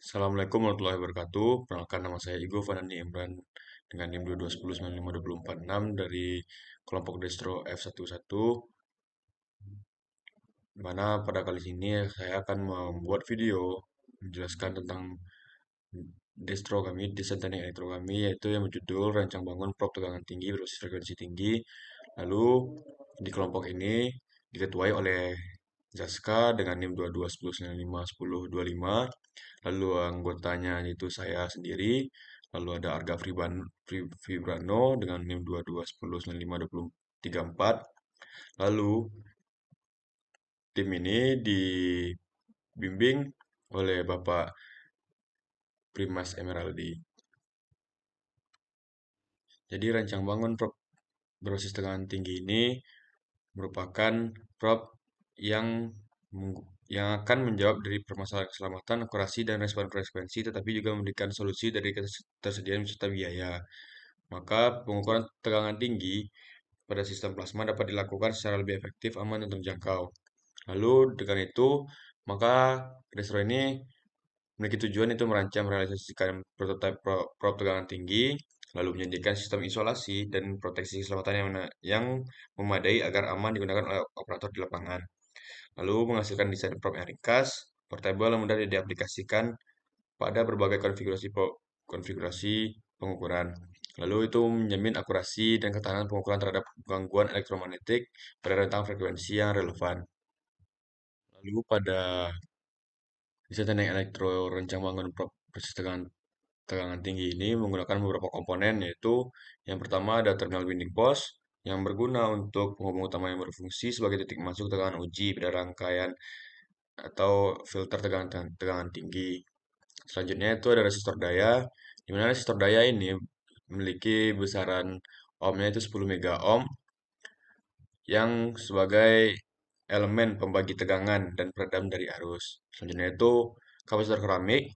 Assalamualaikum warahmatullahi wabarakatuh. Perkenalkan, nama saya Igo Fanandi Imran dengan NIM 2210952446 dari kelompok Destro F11, di mana pada kali ini saya akan membuat video menjelaskan tentang distro kami, desain teknik elektro kami, yaitu yang berjudul Rancang Bangun Prop Tegangan Tinggi Berbasis Frekuensi Tinggi. Lalu di kelompok ini diketuai oleh Jaska dengan NIM 2210951025. Lalu anggotanya itu saya sendiri. Lalu ada Arga Fibrano dengan NIM 2210952034. Lalu tim ini dibimbing oleh Bapak Primas Emeraldi. Jadi rancang bangun prop berbasis tekanan tinggi ini merupakan prop yang yang akan menjawab dari permasalahan keselamatan, akurasi, dan respon frekuensi, tetapi juga memberikan solusi dari ketersediaan serta biaya. Maka pengukuran tegangan tinggi pada sistem plasma dapat dilakukan secara lebih efektif, aman, dan terjangkau. Lalu dengan itu, maka Destro ini memiliki tujuan itu merancang merealisasikan prototipe prop tegangan tinggi, lalu menjadikan sistem isolasi dan proteksi keselamatan yang memadai agar aman digunakan oleh operator di lapangan. Lalu menghasilkan desain prop yang ringkas, portable, dan mudah diaplikasikan pada berbagai konfigurasi pengukuran. Lalu itu menjamin akurasi dan ketahanan pengukuran terhadap gangguan elektromagnetik pada rentang frekuensi yang relevan. Lalu pada desain teknik elektro rencang bangun prop berbasis tegangan tinggi ini menggunakan beberapa komponen, yaitu yang pertama ada terminal winding post yang berguna untuk penghubung utama yang berfungsi sebagai titik masuk tegangan uji pada rangkaian atau filter tegangan tinggi. Selanjutnya itu ada resistor daya, di mana resistor daya ini memiliki besaran ohmnya itu 10 mega ohm yang sebagai elemen pembagi tegangan dan peredam dari arus. Selanjutnya itu kapasitor keramik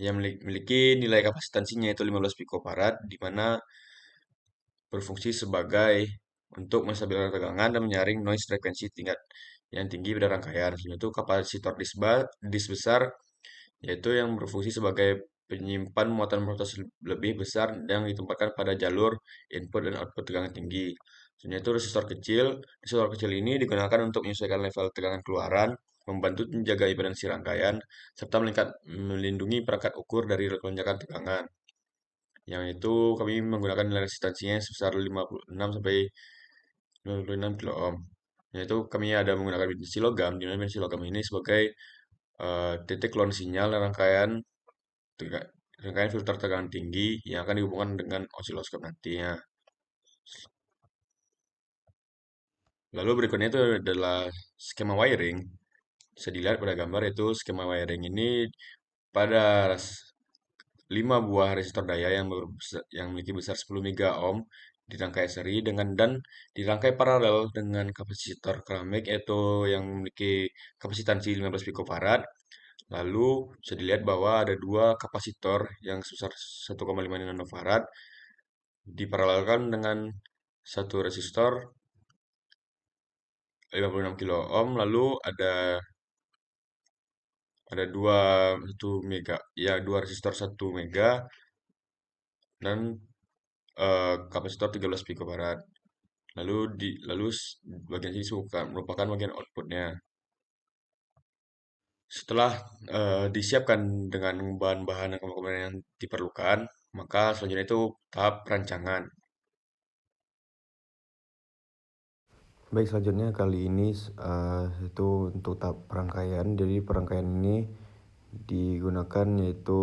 yang memiliki nilai kapasitansinya itu 15 picofarad, di mana berfungsi sebagai untuk menstabilkan tegangan dan menyaring noise frekuensi tingkat yang tinggi pada rangkaian. Selanjutnya itu kapasitor disk besar, yaitu yang berfungsi sebagai penyimpan muatan voltage lebih besar yang ditempatkan pada jalur input dan output tegangan tinggi. Selanjutnya itu resistor kecil. Resistor kecil ini digunakan untuk menyesuaikan level tegangan keluaran, membantu menjaga impedansi rangkaian, serta melindungi perangkat ukur dari lonjakan tegangan. Yang itu kami menggunakan nilai resistansinya sebesar 56 sampai 56 kilo ohm. Yaitu kami ada menggunakan besi logam, di mana besi logam ini sebagai titik clone sinyal rangkaian filter tegangan tinggi yang akan dihubungkan dengan osiloskop nantinya. Lalu berikutnya itu adalah skema wiring. Bisa dilihat pada gambar itu skema wiring ini pada 5 buah resistor daya yang memiliki besar 10 mega ohm dirangkai seri dan dirangkai paralel dengan kapasitor keramik yaitu yang memiliki kapasitansi 15 picofarad. Lalu bisa dilihat bahwa ada dua kapasitor yang sebesar 1,5 nanofarad diparalelkan dengan satu resistor 56 kilo ohm. Lalu ada dua resistor 1 mega dan kapasitor 13 picofarad. Bagian sini merupakan bagian outputnya. Setelah disiapkan dengan bahan-bahan dan komponen yang diperlukan, maka selanjutnya itu tahap perancangan. Baik, selanjutnya kali ini itu untuk tahap perangkaian. Jadi perangkaian ini digunakan yaitu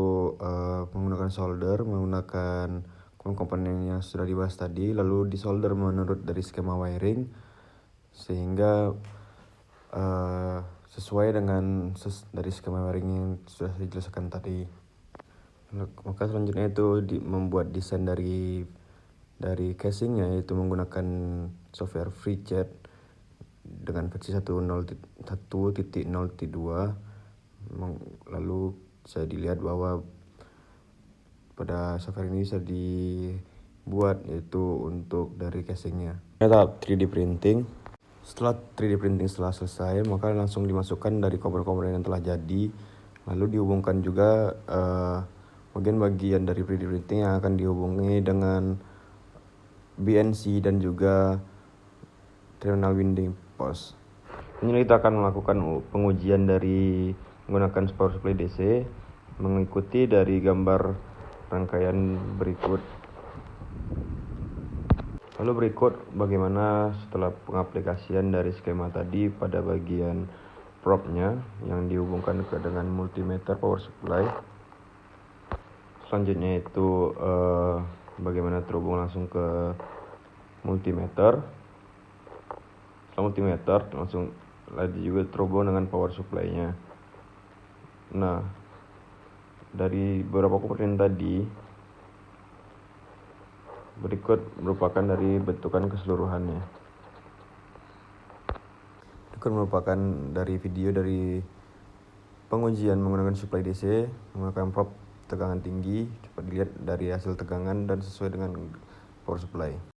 menggunakan solder, menggunakan komponen yang sudah dibahas tadi, lalu disolder menurut dari skema wiring sehingga sesuai dengan dari skema wiring yang sudah dijelaskan tadi. Maka selanjutnya itu membuat desain dari casingnya, yaitu menggunakan software FreeCAD dengan versi 1.0.2. Lalu bisa dilihat bahwa pada software ini bisa dibuat yaitu untuk dari casingnya. Tahap 3D printing. Setelah 3D printing selesai, maka langsung dimasukkan dari komponen-komponen yang telah jadi Lalu dihubungkan juga bagian dari 3D printing yang akan dihubungi dengan BNC dan juga terminal winding post. Ini kita akan melakukan pengujian dari menggunakan power supply DC mengikuti dari gambar rangkaian berikut. Lalu berikut bagaimana setelah pengaplikasian dari skema tadi pada bagian probe-nya yang dihubungkan dengan multimeter power supply. Selanjutnya itu bagaimana terhubung langsung ke multimeter. Setelah multimeter langsung lagi juga terhubung dengan power supply-nya. Nah, dari beberapa komponen tadi, berikut merupakan dari bentukan keseluruhannya. Berikut merupakan dari video dari pengujian menggunakan supply DC menggunakan probe tegangan tinggi. Dapat dilihat dari hasil tegangan dan sesuai dengan power supply.